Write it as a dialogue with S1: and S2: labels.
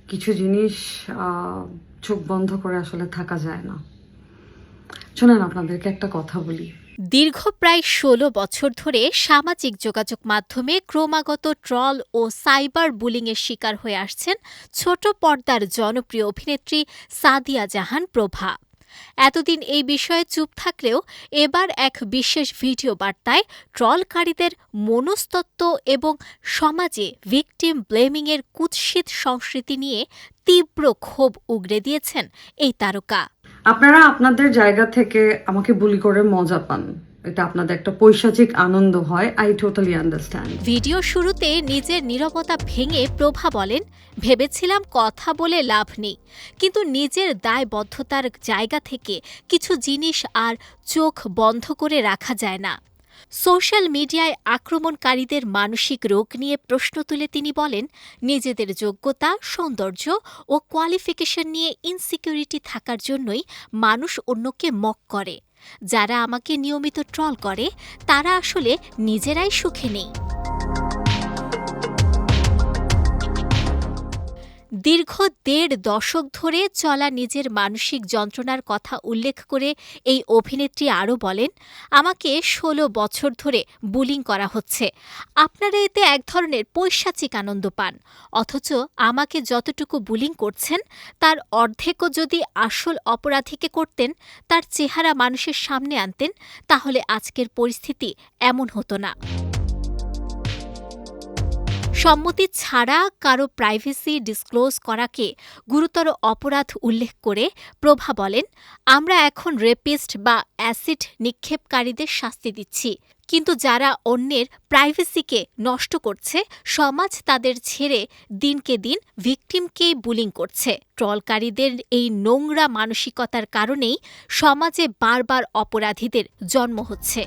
S1: কিছু জিনিস চোখ বন্ধ করে আসলে থাকা যায় না। শোনেন, আপনাদেরকে একটা কথা বলি।
S2: দীর্ঘ প্রায় ১৬ বছর ধরে সামাজিক যোগাযোগ মাধ্যমে ক্রমাগত ট্রল ও সাইবার বুলিংয়ের শিকার হয়ে আসছেন ছোট পর্দার জনপ্রিয় অভিনেত্রী সাদিয়া জাহান প্রভা। এতদিন এই বিষয়ে চুপ থাকলেও এবার এক বিশেষ ভিডিও বার্তায় ট্রলকারীদের মনস্তত্ত্ব এবং সমাজে ভিকটিম ব্লেমিংয়ের কুৎসিত সংস্কৃতি নিয়ে তীব্র ক্ষোভ উগরে দিয়েছেন এই তারকা।
S1: আপনারা আপনাদের জায়গা থেকে আমাকে বুলি করে মজা পান, এটা আপনাদের একটা পৈশাচিক আনন্দ হয়। I totally understand.
S2: ভিডিও শুরুতে নিজের নীরবতা ভেঙে প্রভা বলেন, ভেবেছিলাম কথা বলে লাভ নেই, কিন্তু নিজের দায়বদ্ধতার জায়গা থেকে কিছু জিনিস আর চোখ বন্ধ করে রাখা যায় না। সোশ্যাল মিডিয়ায় আক্রমণকারীদের মানসিক রোগ নিয়ে প্রশ্ন তুলে তিনি বলেন, নিজেদের যোগ্যতা, সৌন্দর্য ও কোয়ালিফিকেশন নিয়ে ইনসিকিউরিটি থাকার জন্যই মানুষ অন্যকে মক করে। যারা আমাকে নিয়মিত ট্রল করে তারা আসলে নিজেরাই সুখে নেই। দীর্ঘ ১.৫ দশক ধরে চলা নিজের মানসিক যন্ত্রণার কথা উল্লেখ করে এই অভিনেত্রী আরও বলেন, আমাকে ১৬ বছর ধরে বুলিং করা হচ্ছে। আপনারা এতে এক ধরনের পৈশাচিক আনন্দ পান, অথচ আমাকে যতটুকু বুলিং করছেন তার অর্ধেকও যদি আসল অপরাধীকে করতেন, তার চেহারা মানুষের সামনে আনতেন, তাহলে আজকের পরিস্থিতি এমন হতো না। সম্মতি ছাড়া কারো প্রাইভেসি ডিসক্লোজ করাকে গুরুতর অপরাধ উল্লেখ করে প্রভা বলেন, আমরা এখন রেপিস্ট বা অ্যাসিড নিক্ষেপকারীদের শাস্তি দিচ্ছি, কিন্তু যারা অন্যের প্রাইভেসিকে নষ্ট করছে, সমাজ তাদের ছেড়ে দিনকে দিন ভিকটিমকেই বুলিং করছে। ট্রলকারীদের এই নোংরা মানসিকতার কারণেই সমাজে বারবার অপরাধীদের জন্ম হচ্ছে।